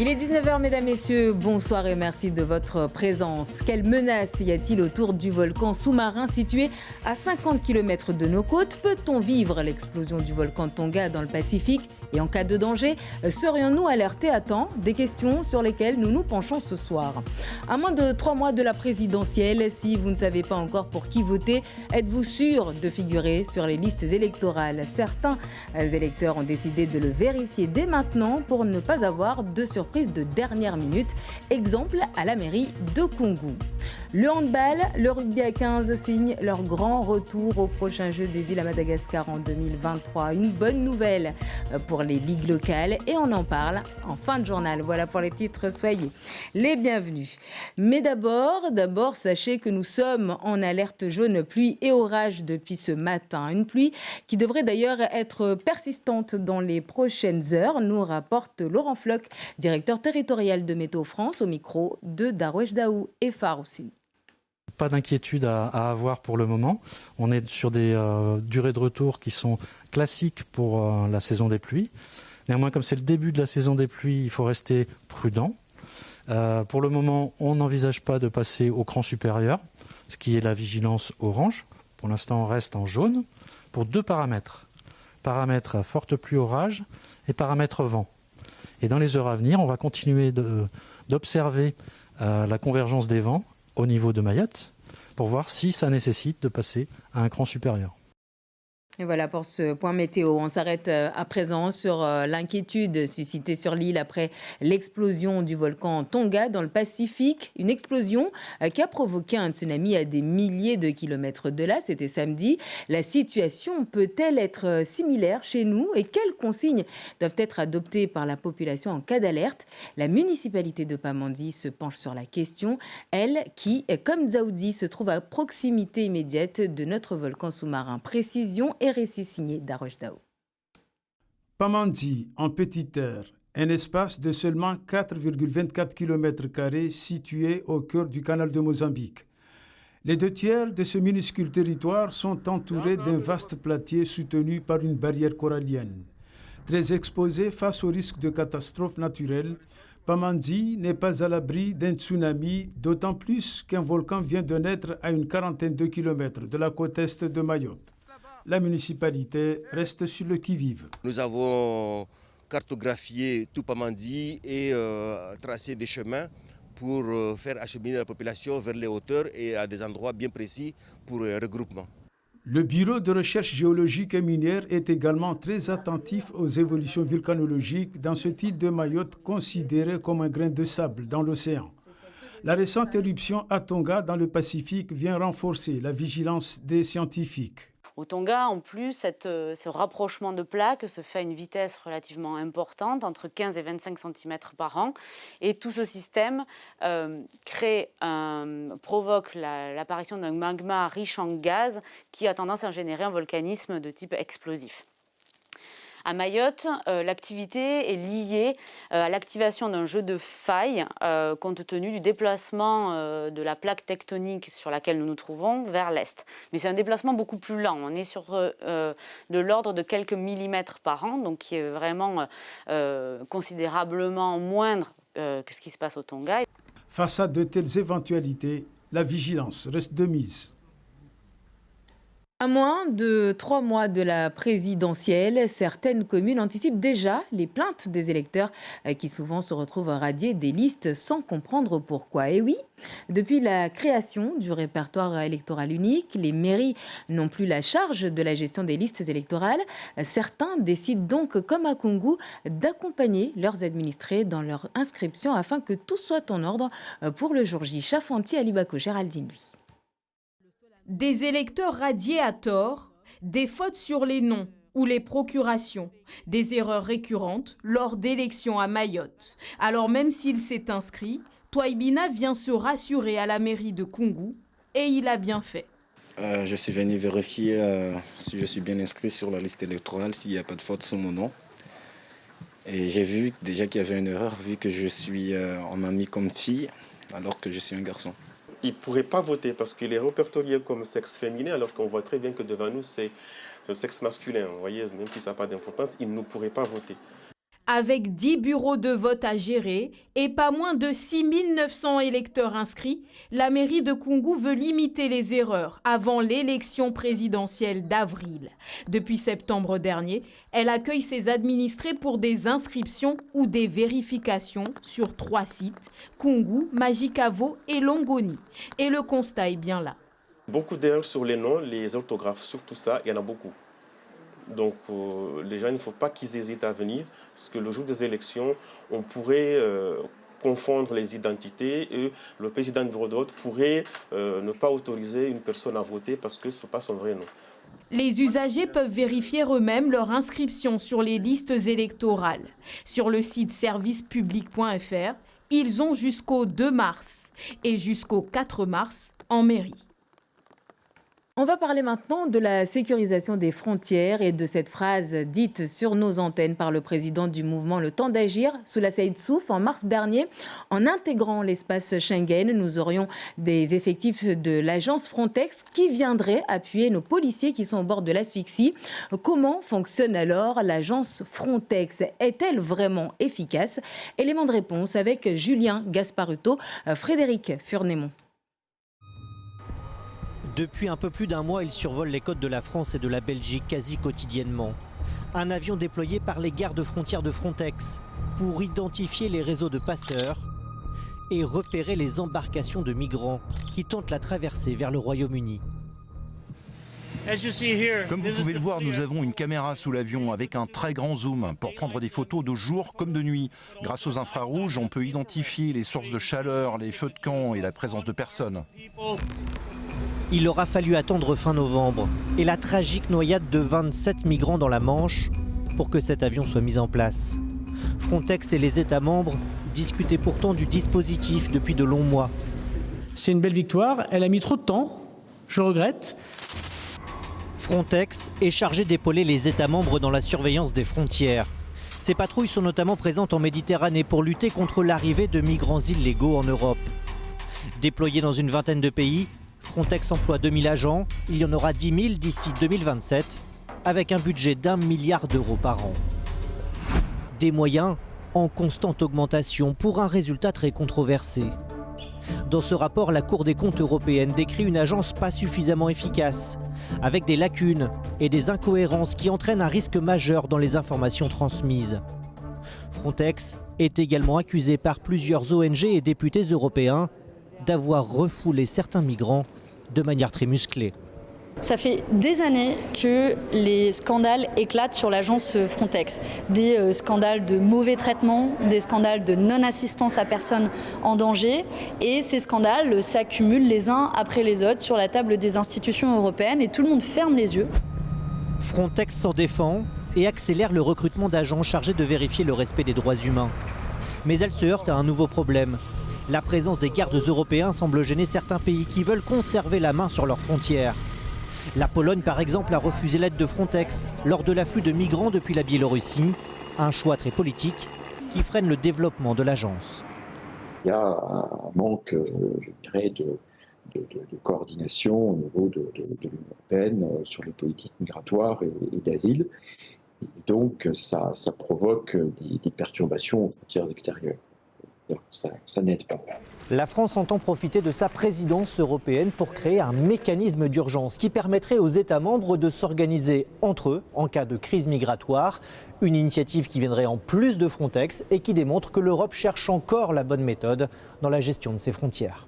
Il est 19h, mesdames, messieurs, bonsoir et merci de votre présence. Quelle menace y a-t-il autour du volcan sous-marin situé à 50 km de nos côtes? Peut-on vivre l'explosion du volcan Tonga dans le Pacifique? Et en cas de danger, serions-nous alertés à temps? Des questions sur lesquelles nous nous penchons ce soir. À moins de 3 mois de la présidentielle, si vous ne savez pas encore pour qui voter, êtes-vous sûr de figurer sur les listes électorales? Certains électeurs ont décidé de le vérifier dès maintenant pour ne pas avoir de surprise de dernière minute. Exemple à la mairie de Koungou. Le handball, le rugby à 15 signent leur grand retour au prochain jeu des îles à Madagascar en 2023. Une bonne nouvelle pour les ligues locales et on en parle en fin de journal. Voilà pour les titres, soyez les bienvenus. Mais d'abord, sachez que nous sommes en alerte jaune pluie et orage depuis ce matin. Une pluie qui devrait d'ailleurs être persistante dans les prochaines heures, nous rapporte Laurent Floch, directeur territorial de Météo France, au micro de Darwesh Daou et Faroussi. Pas d'inquiétude à avoir pour le moment. On est sur des durées de retour qui sont classiques pour la saison des pluies. Néanmoins, comme c'est le début de la saison des pluies, il faut rester prudent. Pour le moment, on n'envisage pas de passer au cran supérieur, ce qui est la vigilance orange. Pour l'instant, on reste en jaune pour 2 paramètres. Paramètre forte pluie orage et paramètre vent. Et dans les heures à venir, on va continuer d'observer la convergence des vents au niveau de Mayotte pour voir si ça nécessite de passer à un cran supérieur. Et voilà pour ce point météo. On s'arrête à présent sur l'inquiétude suscitée sur l'île après l'explosion du volcan Tonga dans le Pacifique. Une explosion qui a provoqué un tsunami à des milliers de kilomètres de là. C'était samedi. La situation peut-elle être similaire chez nous? Et quelles consignes doivent être adoptées par la population en cas d'alerte? La municipalité de Pamandzi se penche sur la question. Elle qui, comme Dzaoudi, se trouve à proximité immédiate de notre volcan sous-marin. Précision et récit signé Darwesh Daou. Pamandzi, en petite terre, un espace de seulement 4,24 km² situé au cœur du canal de Mozambique. Les 2/3 de ce minuscule territoire sont entourés d'un vaste platier soutenu par une barrière corallienne. Très exposé face au risque de catastrophes naturelles, Pamandzi n'est pas à l'abri d'un tsunami, d'autant plus qu'un volcan vient de naître à une quarantaine de kilomètres de la côte est de Mayotte. La municipalité reste sur le qui-vive. Nous avons cartographié tout Pamandzi et tracé des chemins pour faire acheminer la population vers les hauteurs et à des endroits bien précis pour un regroupement. Le Bureau de recherche géologique et minière est également très attentif aux évolutions volcanologiques dans cette île de Mayotte considérée comme un grain de sable dans l'océan. La récente éruption à Tonga dans le Pacifique vient renforcer la vigilance des scientifiques. Au Tonga, en plus, ce rapprochement de plaques se fait à une vitesse relativement importante, entre 15 et 25 cm par an. Et tout ce système provoque l'apparition d'un magma riche en gaz qui a tendance à générer un volcanisme de type explosif. À Mayotte, l'activité est liée à l'activation d'un jeu de failles compte tenu du déplacement de la plaque tectonique sur laquelle nous nous trouvons vers l'est. Mais c'est un déplacement beaucoup plus lent. On est sur de l'ordre de quelques millimètres par an, donc qui est vraiment considérablement moindre que ce qui se passe au Tonga. Face à de telles éventualités, la vigilance reste de mise. À moins de 3 mois de la présidentielle, certaines communes anticipent déjà les plaintes des électeurs qui souvent se retrouvent radiés des listes sans comprendre pourquoi. Et oui, depuis la création du répertoire électoral unique, les mairies n'ont plus la charge de la gestion des listes électorales. Certains décident donc, comme à Koungou, d'accompagner leurs administrés dans leur inscription afin que tout soit en ordre pour le jour J. Chafanti, Alibako, Géraldine, lui. Des électeurs radiés à tort, des fautes sur les noms ou les procurations, des erreurs récurrentes lors d'élections à Mayotte. Alors même s'il s'est inscrit, Touaibina vient se rassurer à la mairie de Koungou et il a bien fait. Je suis venu vérifier si je suis bien inscrit sur la liste électorale, s'il n'y a pas de faute sur mon nom. Et j'ai vu déjà qu'il y avait une erreur, vu que on m'a mis comme fille alors que je suis un garçon. Il ne pourrait pas voter parce qu'il est répertorié comme sexe féminin alors qu'on voit très bien que devant nous c'est un sexe masculin. Vous voyez, même si ça n'a pas d'importance, il ne pourrait pas voter. Avec 10 bureaux de vote à gérer et pas moins de 6 900 électeurs inscrits, la mairie de Koungou veut limiter les erreurs avant l'élection présidentielle d'avril. Depuis septembre dernier, elle accueille ses administrés pour des inscriptions ou des vérifications sur 3 sites, Koungou, Majikavo et Longoni. Et le constat est bien là. Beaucoup d'erreurs sur les noms, les orthographes, surtout ça, il y en a beaucoup. Donc les gens, il ne faut pas qu'ils hésitent à venir, parce que le jour des élections, on pourrait confondre les identités et le président du bureau de vote pourrait ne pas autoriser une personne à voter parce que ce n'est pas son vrai nom. Les usagers peuvent vérifier eux-mêmes leur inscription sur les listes électorales. Sur le site servicepublic.fr, ils ont jusqu'au 2 mars et jusqu'au 4 mars en mairie. On va parler maintenant de la sécurisation des frontières et de cette phrase dite sur nos antennes par le président du mouvement Le Temps d'Agir, Soula Saïd Souf, en mars dernier. En intégrant l'espace Schengen, nous aurions des effectifs de l'agence Frontex qui viendraient appuyer nos policiers qui sont au bord de l'asphyxie. Comment fonctionne alors l'agence Frontex? Est-elle vraiment efficace? Élément de réponse avec Julien Gasparuto, Frédéric Furnémont. Depuis un peu plus d'un mois, il survole les côtes de la France et de la Belgique quasi quotidiennement. Un avion déployé par les gardes frontières de Frontex pour identifier les réseaux de passeurs et repérer les embarcations de migrants qui tentent la traversée vers le Royaume-Uni. Comme vous pouvez le voir, nous avons une caméra sous l'avion avec un très grand zoom pour prendre des photos de jour comme de nuit. Grâce aux infrarouges, on peut identifier les sources de chaleur, les feux de camp et la présence de personnes. Il aura fallu attendre fin novembre et la tragique noyade de 27 migrants dans la Manche pour que cet avion soit mis en place. Frontex et les États membres discutaient pourtant du dispositif depuis de longs mois. C'est une belle victoire, elle a mis trop de temps, je regrette. Frontex est chargé d'épauler les États membres dans la surveillance des frontières. Ces patrouilles sont notamment présentes en Méditerranée pour lutter contre l'arrivée de migrants illégaux en Europe. Déployés dans une vingtaine de pays, Frontex emploie 2000 agents, il y en aura 10 000 d'ici 2027, avec un budget d'1 milliard d'euros par an. Des moyens en constante augmentation pour un résultat très controversé. Dans ce rapport, la Cour des comptes européenne décrit une agence pas suffisamment efficace, avec des lacunes et des incohérences qui entraînent un risque majeur dans les informations transmises. Frontex est également accusé par plusieurs ONG et députés européens d'avoir refoulé certains migrants de manière très musclée. Ça fait des années que les scandales éclatent sur l'agence Frontex. Des scandales de mauvais traitement, des scandales de non-assistance à personne en danger. Et ces scandales s'accumulent les uns après les autres sur la table des institutions européennes et tout le monde ferme les yeux. Frontex s'en défend et accélère le recrutement d'agents chargés de vérifier le respect des droits humains. Mais elle se heurte à un nouveau problème. La présence des gardes européens semble gêner certains pays qui veulent conserver la main sur leurs frontières. La Pologne, par exemple, a refusé l'aide de Frontex lors de l'afflux de migrants depuis la Biélorussie. Un choix très politique qui freine le développement de l'agence. Il y a un manque, je dirais, de coordination au niveau de l'Union européenne sur les politiques migratoires et d'asile. Et donc, ça provoque des perturbations aux frontières extérieures. Ça n'aide pas. La France entend profiter de sa présidence européenne pour créer un mécanisme d'urgence qui permettrait aux États membres de s'organiser entre eux en cas de crise migratoire. Une initiative qui viendrait en plus de Frontex et qui démontre que l'Europe cherche encore la bonne méthode dans la gestion de ses frontières.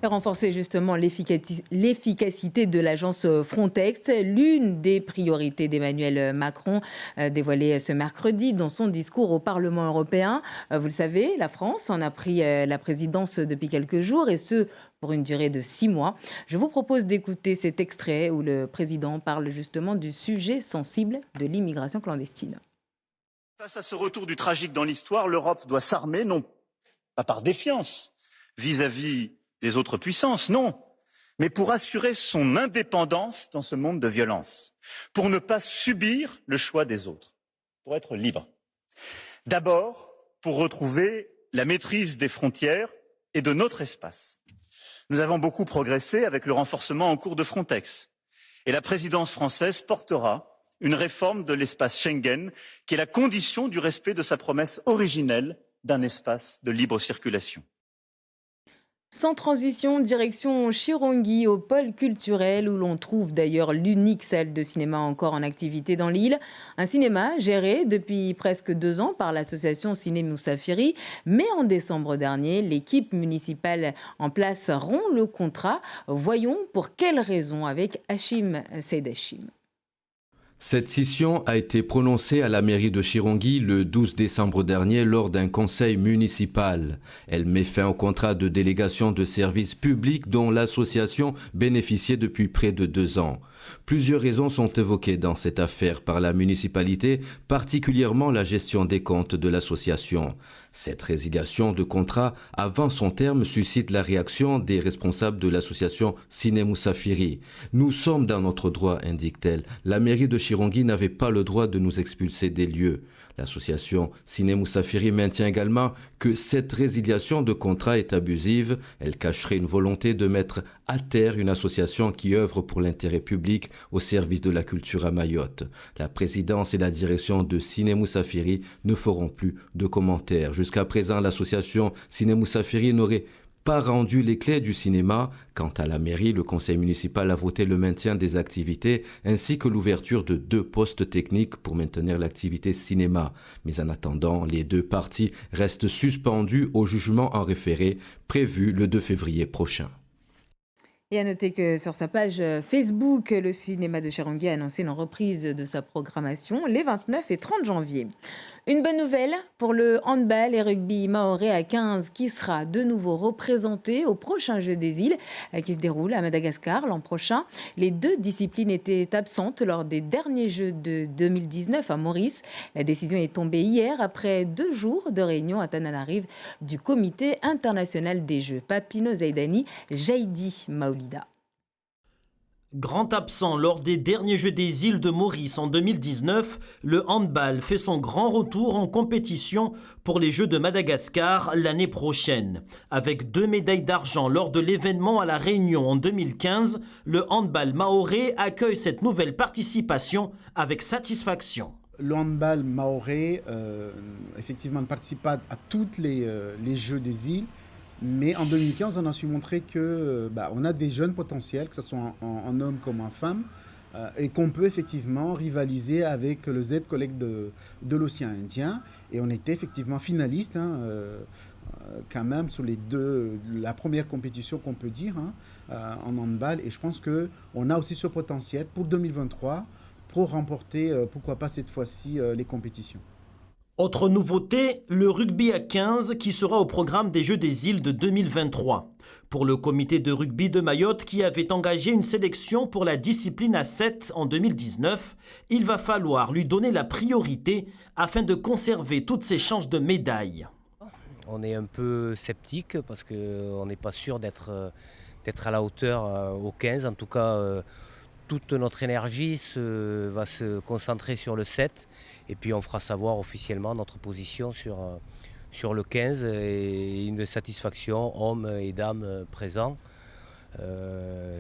Renforcer justement l'efficacité de l'agence Frontex, l'une des priorités d'Emmanuel Macron dévoilée ce mercredi dans son discours au Parlement européen. Vous le savez, la France en a pris la présidence depuis quelques jours et ce pour une durée de 6 mois. Je vous propose d'écouter cet extrait où le président parle justement du sujet sensible de l'immigration clandestine. Face à ce retour du tragique dans l'histoire, l'Europe doit s'armer, non pas par défiance vis-à-vis des autres puissances, non, mais pour assurer son indépendance dans ce monde de violence, pour ne pas subir le choix des autres, pour être libre. D'abord, pour retrouver la maîtrise des frontières et de notre espace. Nous avons beaucoup progressé avec le renforcement en cours de Frontex, et la présidence française portera une réforme de l'espace Schengen qui est la condition du respect de sa promesse originelle d'un espace de libre circulation. Sans transition, direction Chirongi, au pôle culturel, où l'on trouve d'ailleurs l'unique salle de cinéma encore en activité dans l'île. Un cinéma géré depuis presque 2 ans par l'association Ciné Moussafiri. Mais en décembre dernier, l'équipe municipale en place rompt le contrat. Voyons pour quelles raisons avec Hachim Seyd Hachim. Cette scission a été prononcée à la mairie de Chirongi le 12 décembre dernier lors d'un conseil municipal. Elle met fin au contrat de délégation de services publics dont l'association bénéficiait depuis près de 2 ans. Plusieurs raisons sont évoquées dans cette affaire par la municipalité, particulièrement la gestion des comptes de l'association. Cette résiliation de contrat avant son terme suscite la réaction des responsables de l'association Ciné Moussafiri. Nous sommes dans notre droit, indique-t-elle. La mairie de Chirongi n'avait pas le droit de nous expulser des lieux. L'association Ciné Moussafiri maintient également que cette résiliation de contrat est abusive. Elle cacherait une volonté de mettre à terre une association qui œuvre pour l'intérêt public au service de la culture à Mayotte. La présidence et la direction de Ciné Moussafiri ne feront plus de commentaires. Jusqu'à présent, l'association Ciné Moussafiri n'aurait pas rendu les clés du cinéma. Quant à la mairie, le conseil municipal a voté le maintien des activités ainsi que l'ouverture de 2 postes techniques pour maintenir l'activité cinéma. Mais en attendant, les 2 parties restent suspendues au jugement en référé prévu le 2 février prochain. Et à noter que sur sa page Facebook, le cinéma de Chirongi a annoncé une reprise de sa programmation les 29 et 30 janvier. Une bonne nouvelle pour le handball et rugby mahorais à 15 qui sera de nouveau représenté au prochain Jeux des îles qui se déroule à Madagascar l'an prochain. Les 2 disciplines étaient absentes lors des derniers Jeux de 2019 à Maurice. La décision est tombée hier après 2 jours de réunion à Tananarive du Comité international des Jeux. Papino Zaidani, Jaidi Maolida. Grand absent lors des derniers Jeux des îles de Maurice en 2019, le handball fait son grand retour en compétition pour les Jeux de Madagascar l'année prochaine. Avec 2 médailles d'argent lors de l'événement à La Réunion en 2015, le handball mahorais accueille cette nouvelle participation avec satisfaction. Le handball mahorais, effectivement, ne participe pas à tous les Jeux des îles. Mais en 2015, on a su montrer que on a des jeunes potentiels, que ce soit en hommes comme en femmes, et qu'on peut effectivement rivaliser avec le Z-Collect de l'océan Indien. Et on était effectivement finaliste, quand même, sur la première compétition qu'on peut dire en handball. Et je pense qu'on a aussi ce potentiel pour 2023 pour remporter, pourquoi pas cette fois-ci, les compétitions. Autre nouveauté, le rugby à 15 qui sera au programme des Jeux des îles de 2023. Pour le comité de rugby de Mayotte qui avait engagé une sélection pour la discipline à 7 en 2019, il va falloir lui donner la priorité afin de conserver toutes ses chances de médaille. On est un peu sceptique parce qu'on n'est pas sûr d'être à la hauteur au 15, en tout cas. Toute notre énergie va se concentrer sur le 7 et puis on fera savoir officiellement notre position sur le 15 et une satisfaction, hommes et dames présents.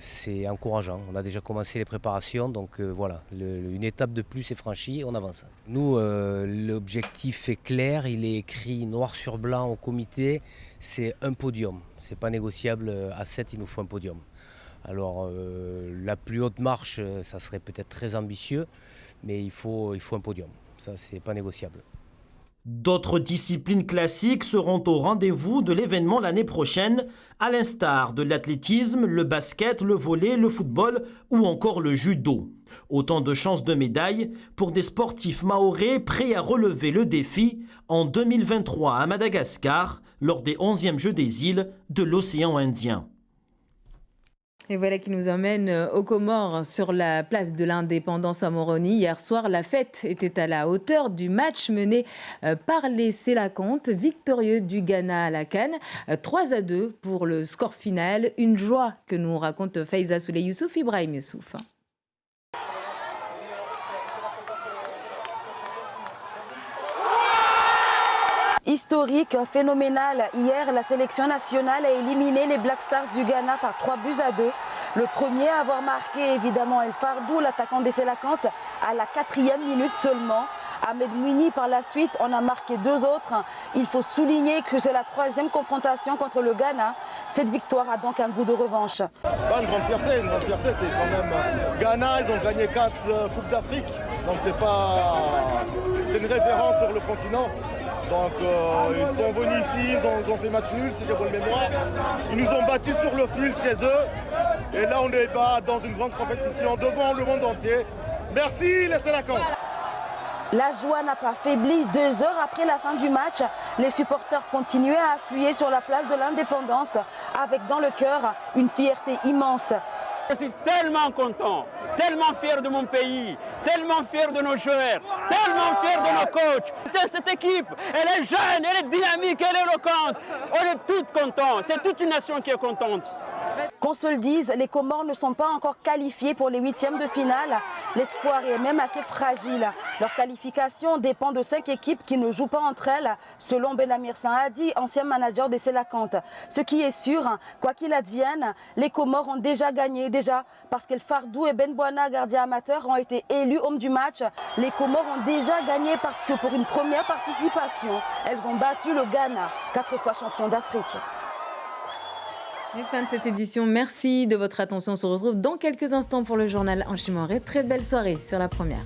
C'est encourageant. On a déjà commencé les préparations, donc voilà, une étape de plus est franchie, on avance. Nous, l'objectif est clair, il est écrit noir sur blanc au comité, c'est un podium. C'est pas négociable, à 7 il nous faut un podium. Alors la plus haute marche, ça serait peut-être très ambitieux, mais il faut un podium. Ça, c'est pas négociable. D'autres disciplines classiques seront au rendez-vous de l'événement l'année prochaine, à l'instar de l'athlétisme, le basket, le volley, le football ou encore le judo. Autant de chances de médailles pour des sportifs mahorais prêts à relever le défi en 2023 à Madagascar lors des 11e Jeux des îles de l'océan Indien. Et voilà qui nous emmène aux Comores, sur la place de l'Indépendance à Moroni. Hier soir, la fête était à la hauteur du match mené par les Sélacantes, victorieux du Ghana à la CAN. 3-2 pour le score final. Une joie que nous raconte Faiza Souley Youssouf, Ibrahim Youssouf. Historique, phénoménal. Hier, la sélection nationale a éliminé les Black Stars du Ghana par 3-2. Le premier à avoir marqué, évidemment, El Fardou, l'attaquant des Sélacantes, à la 4e minute seulement. Ahmed Mouini, par la suite, en a marqué 2 autres. Il faut souligner que c'est la 3e confrontation contre le Ghana. Cette victoire a donc un goût de revanche. Une grande fierté, c'est quand même Ghana, ils ont gagné 4 Coupes d'Afrique. Donc c'est une référence sur le continent. Donc ils sont venus ici, ils ont fait match nul, si j'ai bonne mémoire. Ils nous ont battus sur le fil chez eux. Et là on est dans une grande compétition devant le monde entier. Merci les Sénacans. La joie n'a pas faibli. 2 heures après la fin du match, les supporters continuaient à affluer sur la place de l'Indépendance avec dans le cœur une fierté immense. Je suis tellement content, tellement fier de mon pays, tellement fier de nos joueurs, tellement fier de nos coachs. Cette équipe, elle est jeune, elle est dynamique, elle est éloquente. On est toutes contents, c'est toute une nation qui est contente. Qu'on se le dise, les Comores ne sont pas encore qualifiés pour les 8e de finale. L'espoir est même assez fragile. Leur qualification dépend de 5 équipes qui ne jouent pas entre elles, selon Benamir Saadi, ancien manager des Sélacantes. Ce qui est sûr, quoi qu'il advienne, les Comores ont déjà gagné, parce qu'El Fardou et Ben Bouana, gardiens amateurs, ont été élus hommes du match. Les Comores ont déjà gagné parce que pour une première participation, elles ont battu le Ghana, 4 fois champion d'Afrique. Et fin de cette édition, merci de votre attention. On se retrouve dans quelques instants pour le journal en Chimanré. Très belle soirée sur La Première.